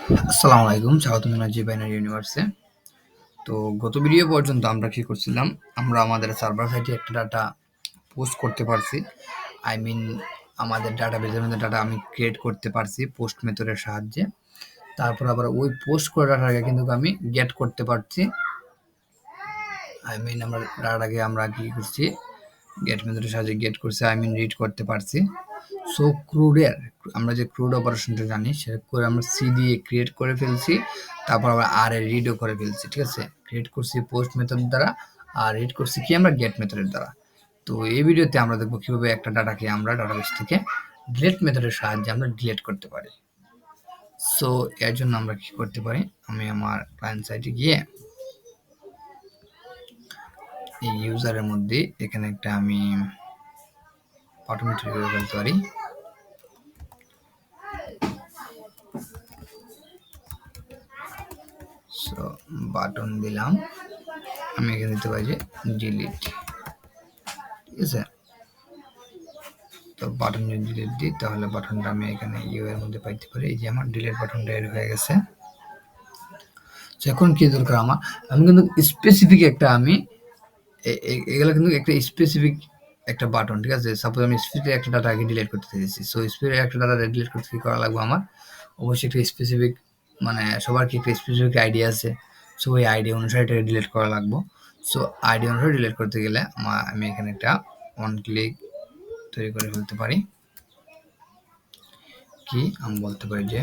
আসসালামু আলাইকুম, স্বাগতম জানাচ্ছি বাইনারি ইউনিভার্সে। তো গত ভিডিও পর্যন্ত আমরা কি করছিলাম, আমরা আমাদের সার্ভার সাইটে একটা ডাটা পোস্ট করতে পারছি। আই মিন আমাদের ডাটাবেজের মধ্যে ডাটা আমি ক্রিয়েট করতে পারছি পোস্ট মেথডের সাহায্যে। তারপর আবার ওই পোস্ট করা ডাটাকে কিন্তু আমি গেট করতে পারছি। আই মিন আমরা ডাটাকে আমরা কি করছি, গেট মেথডের সাহায্যে গেট করছি, আই মিন রিড করতে পারছি। সো ক্রুডের আমরা যে ক্রুড অপারেশনটা জানি সেটা করে আমরা সি দিয়ে ক্রিয়েট করে ফেলছি, তারপর আবার আর এ রিডও করে ফেলছি। ঠিক আছে, ক্রিয়েট করছি পোস্ট মেথড দ্বারা আর রিড করছি কি আমরা গেট মেথডের দ্বারা। তো এই ভিডিওতে আমরা দেখবো কিভাবে একটা ডাটাকে আমরা ডাটাবেস থেকে ডিলেট মেথডের সাহায্যে আমরা ডিলেট করতে পারি। সো এর জন্য আমরা কি করতে পারি, আমি আমার ক্লায়েন্ট সাইটে গিয়ে এই ইউজারের মধ্যে এখানে একটা আমি বাটন তৈরি করে ফেলতে পারি। সো বাটন দিলাম, আমি এখানে দিতে পারি যে ডিলিট। ঠিক আছে, তো বাটন যদি ডিলিট দিই তাহলে বাটনটা আমি এখানে ইউ এর মধ্যে পাইতে পারি। এই যে আমার ডিলিট বাটনটা এড হয়ে গেছে। এখন কি দরকার আমার, আমি কিন্তু স্পেসিফিক একটা আমি এগুলো কিন্তু একটা স্পেসিফিক একটা বাটন। ঠিক আছে, সাপোজ আমি স্পেসিফিক একটা ডাটা আগে ডিলিট করতে চাইছি। সো স্পেসিফিক একটা ডাটা ডিলিট করতে কি করা লাগবে, আমার অবশ্যই একটা স্পেসিফিক, মানে সবার কি একটা স্পেসিফিক আইডিয়া আছে। সো ওই আইডিয়া অনুসারে এটা ডিলিট করা লাগবে। সো আইডিয়া অনুসারে ডিলিট করতে গেলে আমি এখানে একটা ওয়ান ক্লিক তৈরি করে ফেলতে পারি। কি আমি বলতে পারি যে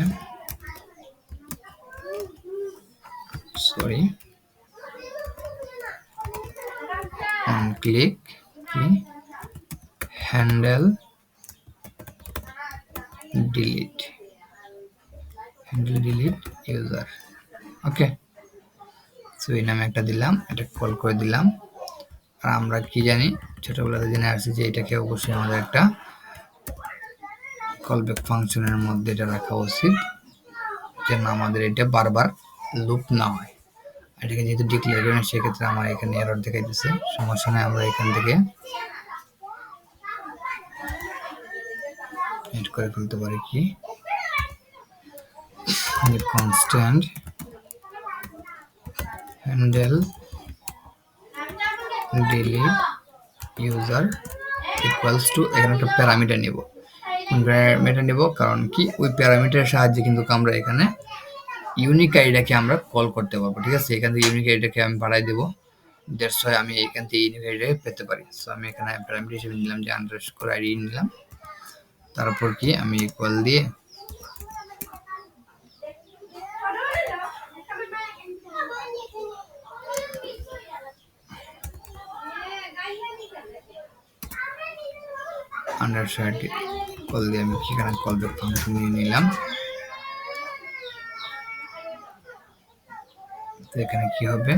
সরি অন ক্লিক কি হ্যান্ডেল ডিলিট ইউজার। ওকে, সো এই নামে একটা দিলাম, এটা কল করে দিলাম। আর আমরা কি জানি, ছোটবেলাতে জেনে আসছি যে এটাকে অবশ্যই আমাদের একটা কলব্যাক ফাংশনের মধ্যে এটা রাখা উচিত, যেন আমাদের এটা বারবার লুপ না হয়। এটাকে যেহেতু ডিক্লেয়ার করেন সেক্ষেত্রে আমার এখানে এরর দেখাইতেছে, সমস্যা নেই। আমরা এখান থেকে এড করে ফেলতে পারি কি constant handle delete user equals to, এখানে একটা প্যারামিটার নিব। প্যারামিটার নিব কারণ কি ওই প্যারামিটারের সাহায্যে কিন্তু আমরা এখানে ইউনিক আইডিটাকে আমরা কল করতে পারবো। ঠিক আছে, এখান থেকে ইউনিক আইডিটাকে আমি বাড়াই দেবো, দ্যাটস ওয়াই আমি এখান থেকে ইউনিক আইডিটাকে পেতে পারি। সো আমি এখানে প্যারামিটার হিসেবে নিলাম যে আন্ডারস্কোর আইডি নিলাম, তারপর কি আমি ইকুয়াল দিয়ে আন্ডারস্কোর কল দিয়ে আমি এখানে কলব্যাক ফাংশন নিয়ে নিলাম। তো এখানে কি হবে,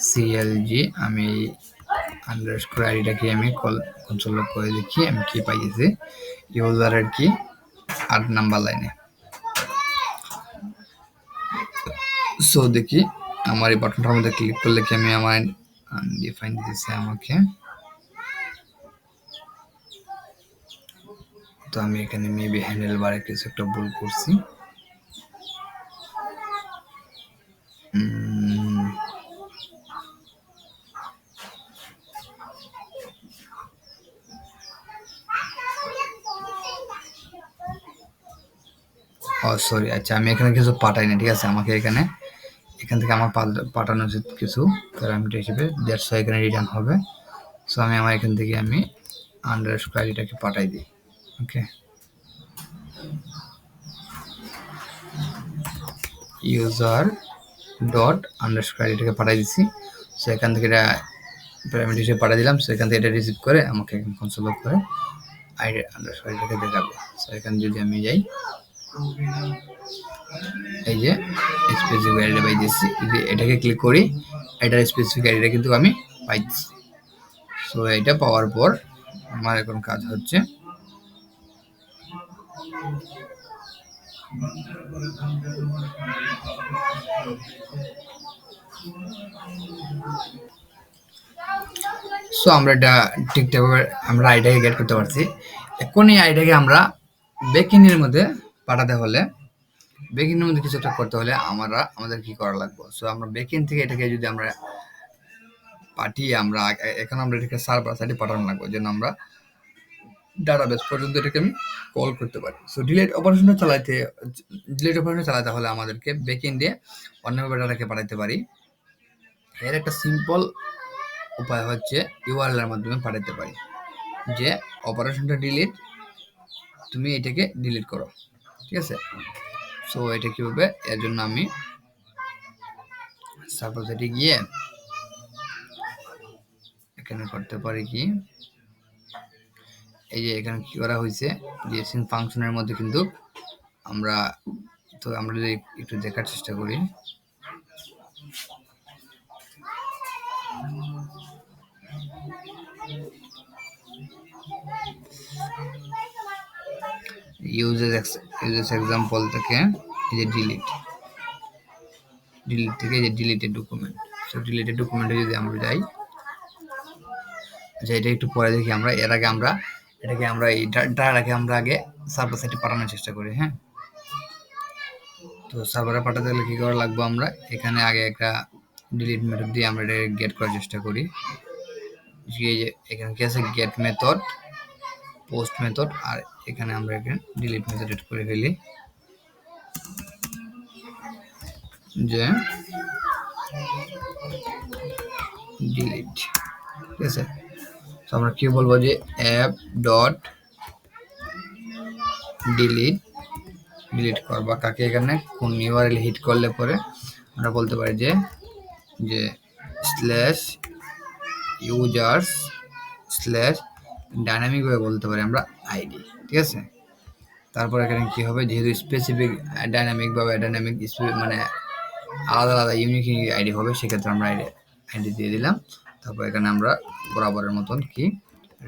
সিএলজি আমি আন্ডারস্কোর আইডিটাকে আমি কনসোল লক করে দেখি আমি কি পাইছি, ইউজারের কি 8 নাম্বার লাইনে। সো দেখি আমার এই বাটনটার মধ্যে ক্লিক করলে কি আমি আমার ডিফাইন দিতেছে আমাকে। তো আমি এখানে মেবি হ্যান্ডেল বারে কিছু একটা ভুল করছি। ও সরি, আচ্ছা আমি এখানে কিছু পাঠাই না। ঠিক আছে, আমাকে এখান থেকে আমার পাঠানো উচিত কিছু প্যারামিটার হিসেবে, দ্যাটস ওয়াই এখানে রিটার্ন হবে। সো আমি আমার এখান থেকে আমি আন্ডারস্কোর আইডিটাকে পাঠাই দিই। ওকে, ইউজার ডট আন্ডারস্কোর আইডিটাকে পাঠাই দিচ্ছি। সো এখান থেকে এটা প্যারামিটার হিসেবে পাঠিয়ে দিলাম। সো এখান থেকে এটা রিসিভ করে আমাকে কনসোল লক করে আইডি আন্ডারস্কোর আইডিটাকে দেখাবে। সো এখানে যদি আমি যাই, এই যে স্পেসিফিক আইডিটা পাই দিচ্ছি, যদি এটাকে ক্লিক করি এটার স্পেসিফিক আইডিটা কিন্তু আমি পাইছি। সো এটা পাওয়ার পর আমার এখন কাজ হচ্ছে সো আমরা এটা ঠিকঠাকভাবে আমরা আইডিটাকে গেট করতে পারছি। এখন এই আইডিটাকে আমরা ব্যাকএন্ডের মধ্যে পাঠাতে হলে ব্যাকএন্ডের মধ্যে কিছু একটা করতে হলে আমাদের কি করা লাগবে? সো আমরা ব্যাকএন্ড থেকে এটাকে যদি আমরা পাঠিয়ে এখন আমরা এটাকে সার্ভার সাইডে পাঠানো লাগবে, যেন আমরা ডাটাবেস পর্যন্ত এটাকে আমি কল করতে পারি। সো ডিলিট অপারেশনটা চালাতে হলে আমাদেরকে ব্যাকএন্ডে অন্যভাবে ডাটাকে পাঠাতে পারি। এর একটা সিম্পল উপায় হচ্ছে ইউআরএল এর মাধ্যমে পাঠাতে পারি, যে অপারেশনটা তুমি এটাকে ডিলিট করো, ঠিক আছে? সো এটা কিভাবে, এর জন্য আমি সার্ভার সাইডে গিয়ে এখানে করতে পারি কি, এই যে এখানে কি করা হয়েছে, যে সিন ফাংশনের মধ্যে কিন্তু আমরা যদি একটু দেখার চেষ্টা করি, ইউজেস এক্সাম্পল থেকে এই যে ডিলিট থেকে এই যে ডিলিটেড ডকুমেন্ট, সো ডিলিটেড ডকুমেন্টে যদি আমরা যাই, আচ্ছা এটা একটু পরে দেখি। এর আগে এই ডাটাকে আমরা আগে সার্ভার সাইডে পাঠানোর চেষ্টা করি। হ্যাঁ, তো সার্ভারে পাঠাতে হলে কি করা লাগবে, আমরা এখানে আগে একটা ডিলিট মেথড দিয়ে আমরা এটা গেট করার চেষ্টা করি। এখানে কি আছে, গেট মেথড, পোস্ট মেথড, আর এখানে আমরা এখানে ডিলিট মেথড এড করে ফেলি, যে ডিলিট, ঠিক আছে? তো আমরা কি বলবো, যে অ্যাপ ডট ডিলিট করবা কাকে, এখানে কোন ইউআরএল হিট করলে পরে আমরা বলতে পারি যে স্ল্যাশ ইউজার্স স্ল্যাশ ডাইনামিক ভাবে বলতে পারি আমরা আইডি, ঠিক আছে? তারপর এখানে কি হবে, যেহেতু স্পেসিফিক ডাইনামিক মানে আলাদা আলাদা ইউনিক আইডি হবে, সেক্ষেত্রে আমরা আইডি দিয়ে দিলাম। তারপর এখানে আমরা বরাবরের মতন কি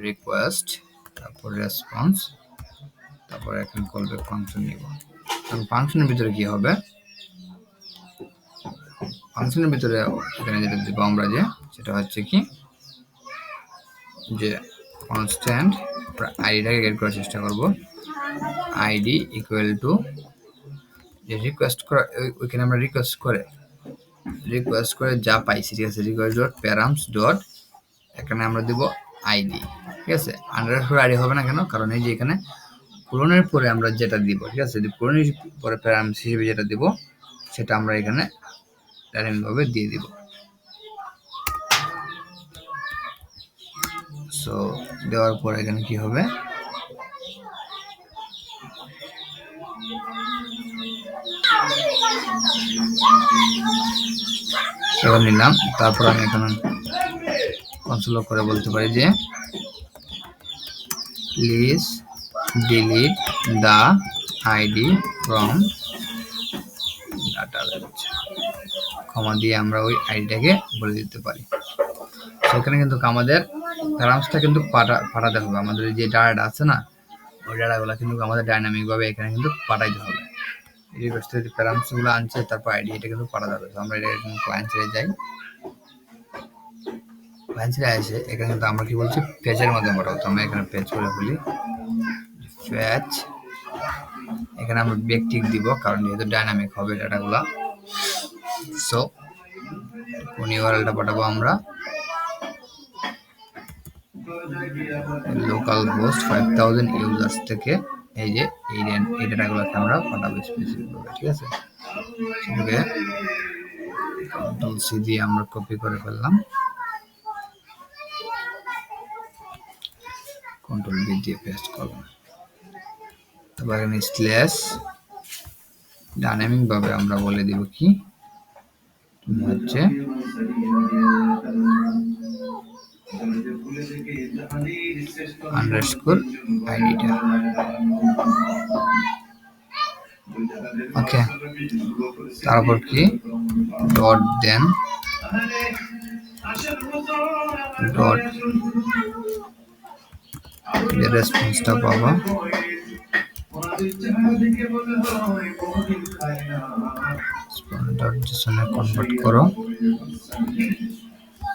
রিকোয়েস্ট, তারপর রেসপন্স, তারপর এখানে কলব্যাক ফাংশন নিব। কারণ ফাংশনের ভিতরে কি হবে, ফাংশনের ভিতরে এখানে যেটা দিব আমরা, সেটা হচ্ছে কি, যে কনস্ট্যান্ট আইডিটাকে গেট করার চেষ্টা করব, আইডি ইকুয়াল টু যে রিকোয়েস্ট করা, ওইখানে আমরা রিকোয়েস্ট করে যা পাইছি, ঠিক আছে, রিকোয়েস্ট ডট প্যারামস ডট, এখানে আমরা দিব আইডি, ঠিক আছে? আন্ডারস্কোর আইডি হবে না কেন, কারণ এই যে এখানে কোলনের পরে আমরা যেটা দিব, ঠিক আছে, যদি কোলনের পরে প্যারামস হিসেবে যেটা দিব, সেটা আমরা এখানে ডাইনামিকভাবে দিয়ে দিব। সো দেওয়ার পর এখানে কি হবে, সেটা নিলাম। তারপর আমি এখানে কনসোল করে বলতে পারি যে please delete the ID from database, comma দিয়ে আমরা ওই আইডিটাকে বলে দিতে পারি। সেখানে কিন্তু আমাদের প্যারামসটা কিন্তু পাঠাতে হবে, আমাদের যে ডাটা আছে না, ওই ডাটাগুলো কিন্তু আমাদের ডাইনামিক ভাবে এখানে কিন্তু পাঠাইতে হবে। রিকোয়েস্ট যে প্যারামসগুলো আনছে, তারপর আইডি, এটা কিন্তু পাঠাতে হবে। আমরা এটা ক্লায়েন্ট সাইডে যাই, ক্লায়েন্ট সাইডে এসে এখানে কিন্তু আমরা কি বলছি, পেজের মাধ্যমে পাঠাবো। তো আমরা এখানে পেজ করে বলি, ফেচ, এখানে আমরা ব্যক্তিক দিব, কারণ যেহেতু ডাইনামিক হবে ডাটাগুলা। সো কোন ইউআরএলটা পাঠাবো আমরা, লোকাল হোস্ট 5000 ইউজার্স থেকে এই যে এই ডাটাগুলোকে আমরা পাঠাবো স্পেসিফিকভাবে, ঠিক আছে? সেটাকে কন্ট্রোল সি দিয়ে আমরা কপি করে ফেললাম, কন্ট্রোল বি দিয়ে পেস্ট করলাম। তারপর এখানে স্ল্যাশ ডাইনামিক ভাবে আমরা বলে দিব কি, হচ্ছে আন্ডারস্কোর আইডিটা, ওকে? তারপর কি ডট দেন ডট রেসপন্সটা পাবা, ডট জেসনে কনভার্ট করো,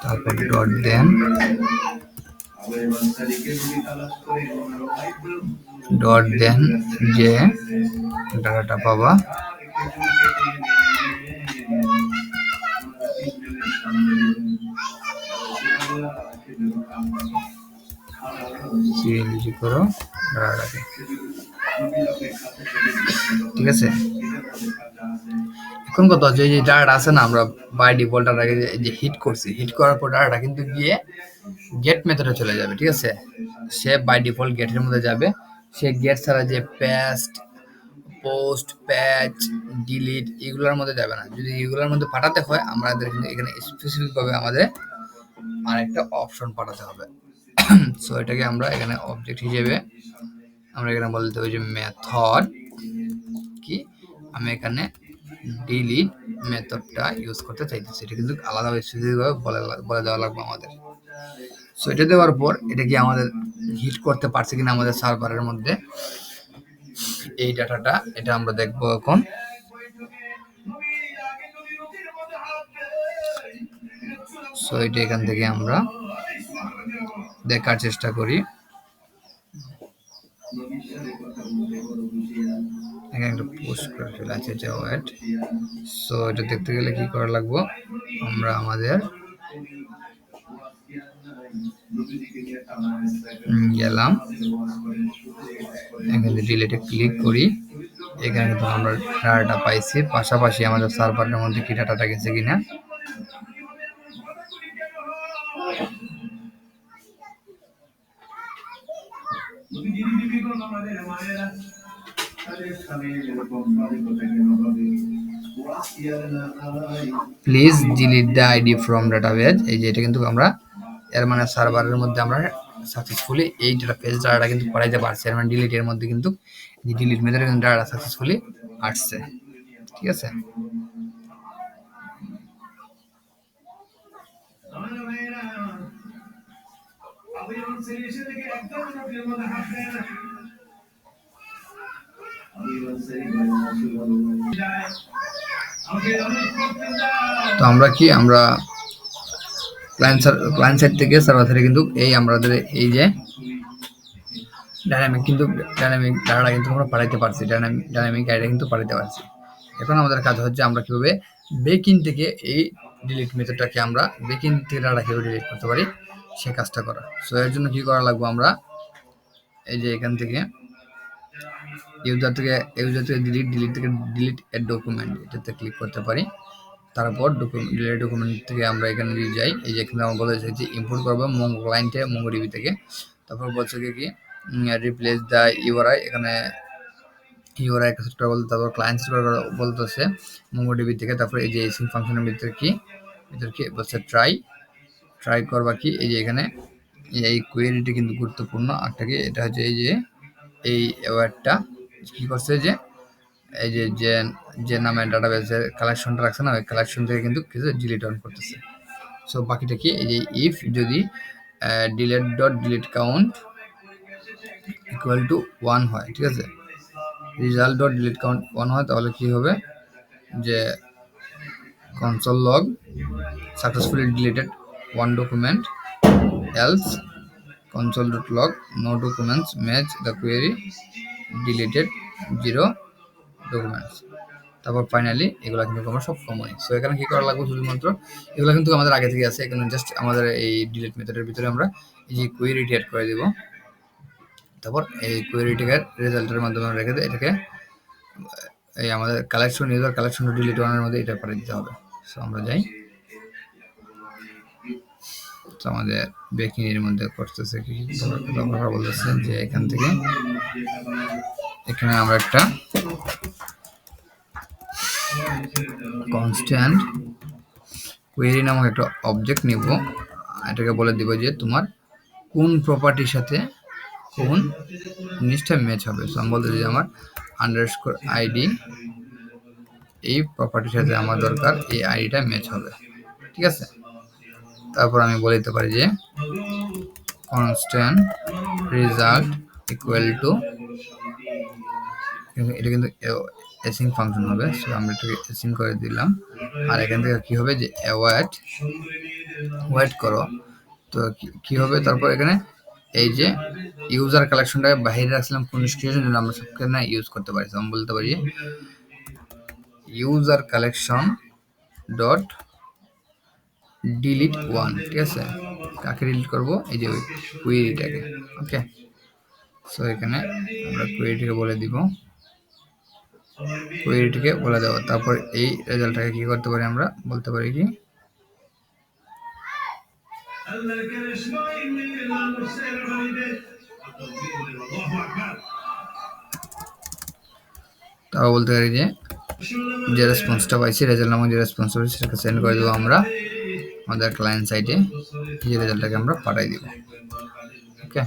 তারপর ডট দেন যে ডাটাটা পাবা সিএনজি করো ডাটাটাকে, ঠিক আছে। এখন কথা হচ্ছে যে ডাটা আছে না, আমরা বাই ডিফল্ট ডাটাকে যে হিট করছি, হিট করার পর ডাটাটা কিন্তু গিয়ে গেট মেথডে চলে যাবে, ঠিক আছে। সে বাই ডিফল্ট গেটের মধ্যে যাবে, সে গেট ছাড়া যে পেস্ট, পোস্ট, প্যাচ, ডিলিট এগুলোর মধ্যে যাবে না। যদি এগুলোর মধ্যে পাঠাতে হয় আমাদের কিন্তু এখানে স্পেসিফিক ভাবে আমাদের আরেকটা অপশন পাঠাতে হবে। সো এটাকে আমরা এখানে অবজেক্ট হিসেবে আমরা এখানে বলতে হবে যে মেথড কি, আমি এখানে ডিলিট মেথডটা ইউজ করতে চাইতেছি। এটা কিন্তু আলাদাভাবে স্পেসিফিকভাবে বলে দেওয়া লাগবে আমাদের। সো এটা দেওয়ার পর এটা কি আমাদের হিট করতে পারছে কিনা আমাদের সার্ভারের মধ্যে এই ডাটাটা, এটা আমরা দেখবো এখন। সো এটা এখান থেকে আমরা দেখার চেষ্টা করি। এখানে একটা পোস্ট করে ফেলা আছে যে ওয়েট। সো এটা দেখতে গেলে কি করা লাগবে, আমরা আমাদের গেলাম, এখানে ডিলিটে ক্লিক করি। এখানে কিন্তু আমরা ডাটা পাইছি, পাশাপাশি আমাদের সার্ভারের মধ্যে কি ডাটাটা গেছে কিনা। Please delete the ID from database. এই যে এটা কিন্তু আমরা এর মানে সার্ভারের মধ্যে আমরা সাকসেসফুলি এই পেজ ডাটাটা কিন্তু পড়াইতে পারছি। এর মানে ডিলিটের মধ্যে কিন্তু ডিলিট মেথডে কিন্তু ডাটা সাকসেসফুলি আসছে, ঠিক আছে। তো আমরা কি আমরা ক্লায়েন্ট সাইড থেকে সার্ভার সাইডে কিন্তু এই আমাদের এই যে ডাইনামিক ডাটাটা কিন্তু আমরা পাঠাইতে পারছি, ডাইনামিক আইডিয়া কিন্তু পাঠাইতে পারছি। এখন আমাদের কাজ হচ্ছে আমরা কিভাবে বেকিং থেকে এই ডিলিট মেথডটাকে আমরা বেকিং থেকে ডাটা কিভাবে ডিলিট করতে পারি সে কাজটা করা। সো এর জন্য কি করা লাগবে, আমরা এই যে এখান থেকে ইউজার থেকে ডিলিট থেকে ডিলিট এ ডকুমেন্ট এটাতে ক্লিক করতে পারি। তারপর ডিলিট ডকুমেন্ট থেকে আমরা এখানে যাই, এই যে এখানে আমরা বলে যে ইম্পোর্ট করবো মঙ্গো ক্লায়েন্টে মঙ্গোডিবি থেকে। তারপর বলছে কি রিপ্লেস দ্য ইউআরআই, এখানে ইউআরআই সেট করা বলতে, তারপর ক্লায়েন্ট সেট করা বলতেছে মঙ্গোডিবি থেকে। তারপর এই যে এসিং ফাংশনের ভিতরে কি বলছে ট্রাই করবা কি, এই যে এখানে এই কোয়েরিটি কিন্তু গুরুত্বপূর্ণ। একটা কি এটা হচ্ছে এই যে এই ওয়ার্ডটা কি করছে যে এই যে নামে ডাটাবেসের কালেকশনটা রাখছে না, ওই কালেকশন থেকে কিন্তু কিছু ডিলিট অন করতেছে। সো বাকিটা কি, এই যে ইফ যদি delete dot delete count equal to 1 হয়, ঠিক আছে, রেজাল্ট ডট ডিলিট কাউন্ট 1 হয়, তাহলে কি হবে যে console log successfully deleted 1 document, else console dot log no documents match the query deleted 0 documents। তারপর ফাইনালি এগুলো কিন্তু আমরা সব কমন। সো এখানে কি করা লাগবে, শুধুমাত্র এগুলো কিন্তু আমাদের আগে থেকে আছে, এখানে জাস্ট আমাদের এই ডিলিট মেথডের ভিতরে আমরা এই যে কোয়েরিটি অ্যাড করে দেব। তারপর এই কোয়েরিটিকে রেজাল্টের মাধ্যমে রেখে দিয়ে এটাকে এই আমাদের কালেকশন ইউজার কালেকশন ডিলিট ওয়ানের মধ্যে এটা পাঠিয়ে দিতে হবে। সো আমরা যাই, আমাদের বেকিং এর মধ্যে করতেছে কি বলতেছে যে এখান থেকে এখানে আমরা একটা কনস্ট্যান্ট কোয়েরি নামক একটা অবজেক্ট নিব, এটাকে বলে দিব যে তোমার কোন প্রপার্টির সাথে কোন জিনিসটা ম্যাচ হবে। সো আমি বলতে যে আমার আন্ডারস্কোর আইডি এই প্রপার্টির সাথে আমার দরকার এই আইডিটা ম্যাচ হবে, ঠিক আছে। তারপর আমি বলে দিতে পারি যে কনস্ট্যান্ট রেজাল্ট ইকুয়াল টু, এটা কিন্তু এসিং ফাংশন হবে। সো আমরা এটাকে এসিং করে দিলাম। আর এখান থেকে কি হবে যে ওয়েট করো, তো কি হবে তারপর এখানে এই যে ইউজার কালেকশনটাকে বাইরে রাখছিলাম কোন সিচুয়েশনের জন্য আমরা সবখানে ইউজ করতে পারি। আমি বলতে পারি user collection dot delete one, ঠিক আছে? কাকে ডিলিট করব? এই যে কুয়েরিটাকে। ওকে, সো এখানে আমরা কুয়েরিটাকে বলে দিব, কুয়েরিটিকে বলে দেবো। তারপর এই রেজাল্টটাকে কি করতে পারি, আমরা বলতে পারি কি তাও বলতে পারি যে রেসপন্সটা পাইছি, রেজাল্ট নামক যে রেসপন্স পাইছি সেটাকে সেন্ড করে দেবো আমরা আমাদের ক্লায়েন্ট সাইটে, এই রেজাল্টটাকে আমরা পাঠাই দিব। ওকে,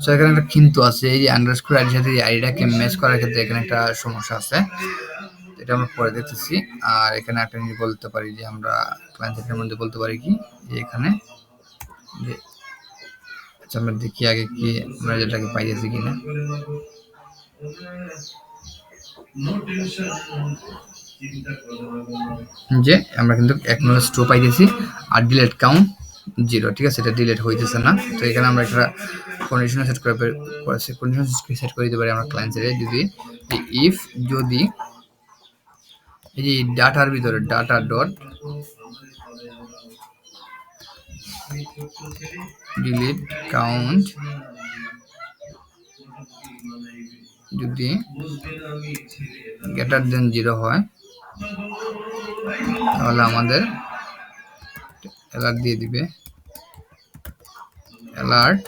সো এখানে একটা কিন্তু আছে, এই যে আন্ডারস্কোর আইডির সাথে এই আইডিটাকে ম্যাচ করার ক্ষেত্রে এখানে একটা সমস্যা আছে, এটা আমরা পরে দেখতেছি। আর এখানে একটা জিনিস বলতে পারি যে আমরা ক্লায়েন্ট সাইটের মধ্যে বলতে পারি কি যে এখানে যে আচ্ছা আমরা দেখি আগে কি আমরা যেটাকে পাইতেছি কিনা। যে আমরা কিন্তু একনোলেজ ট্রু পাইতেছি আর ডিলিট কাউন্ট 0, ঠিক আছে? এটা ডিলিট হইতেছে না। তো এখানে আমরা একটা কন্ডিশন সেট করে কন্ডিশন সেট করে দিতে পারি আমরা ক্লায়েন্ট সাইডে, যদি ইফ যদি এই যে ডাটার ভিতরে ডাটা ডট ডিলিট কাউন্ট যদি গ্রেটার দেন 0 হয় তাহলে আমাদের অ্যালার্ট দিয়ে দিবে, alert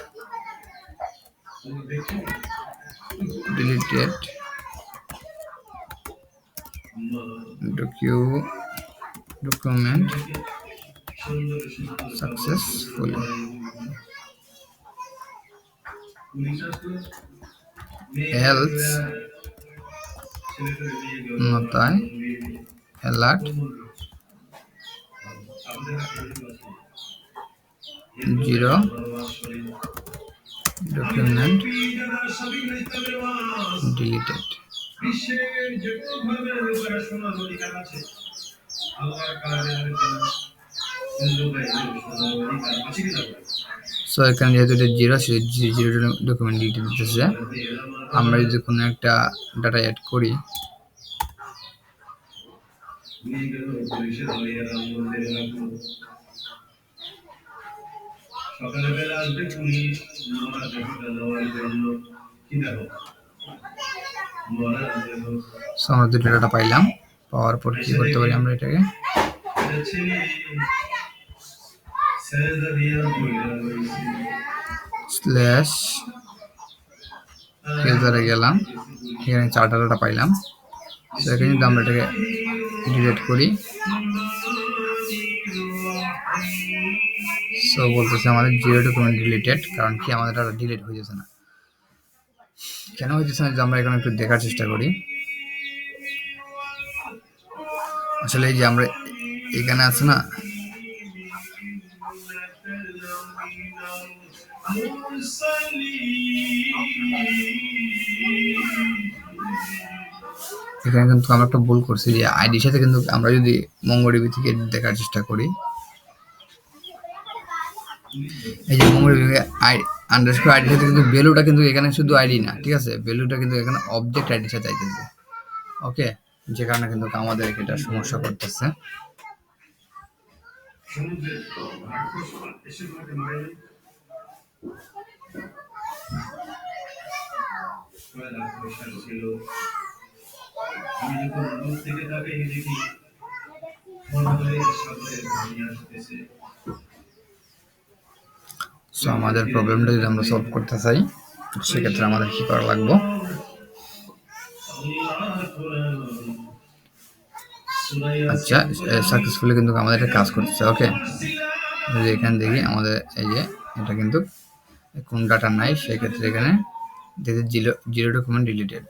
deleted document successfully, else নতায় অ্যালার্ট 0 document deleted। সো এখানে যেহেতু এটা 0 0 ডকুমেন্ট ডিলিট দিতেছে, আমরা যদি কোনো একটা ডাটা অ্যাড করি, সকালবেলা আসবে পুলিশ নোরা দেখতে দেওয়ার জন্য কি দেখো সো আমরা দুটো ডাটা পাইলাম। পাওয়ার পর কি করতে পারি আমরা এটাকে স্ল্যাশ ইউজারে গেলাম, এখানে 4টা ডাটা পাইলাম। সেখানে যদি আমরা এটাকে ডিলিট করি, সো বলতেছে আমাদের 0 ডকুমেন্ট ডিলিটেড, কারণ কি আমাদের ডাটা ডিলিট হয়ে যাচ্ছে না। কেন হইতেছে না, যে আমরা এখানে একটু দেখার চেষ্টা করি। আসলে এই যে আমরা এখানে আছে না, এখানে কিন্তু আমরা একটা ভুল করছি, যে আইডির সাথে কিন্তু আমরা যদি মঙ্গোডিবি থেকে দেখার চেষ্টা করি, এই যে মঙ্গোডিবি আন্ডারস্কোর আইডির সাথে কিন্তু ভ্যালুটা কিন্তু এখানে শুধু আইডি না, ঠিক আছে? ভ্যালুটা কিন্তু এখানে অবজেক্ট আইডির সাথে আইতেছে। ওকে, যে কারণে কিন্তু আমাদের এটা সমস্যা করতেছে। সো আমাদের প্রবলেমটা যদি আমরা সলভ করতে চাই, সেক্ষেত্রে আমাদের কি করা লাগবে? আচ্ছা, সাকসেসফুলি কিন্তু আমাদের এটা কাজ করতেছে। ওকে, যদি এখানে দেখি আমাদের এই যে এটা কিন্তু কোন ডাটা নাই, সেক্ষেত্রে এখানে দেখি 0 ডকুমেন্ট ডিলিটেড,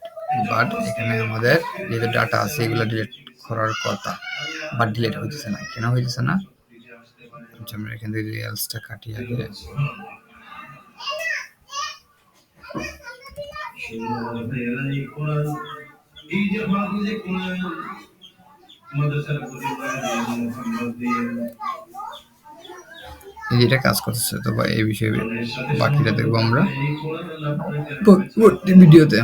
বাট এখানে আমাদের যেহেতু ডাটা আছে এগুলো ডিলিট করার কথা, বাট ডিলিট হইতেছে না। কেন হইতেছে না? আচ্ছা, আমরা এখান থেকে এলসটা কাটি আগে। যেটা কাজ করতেছে, তো এই বিষয়ে বাকিটা দেখবো আমরা পরবর্তী ভিডিওতে।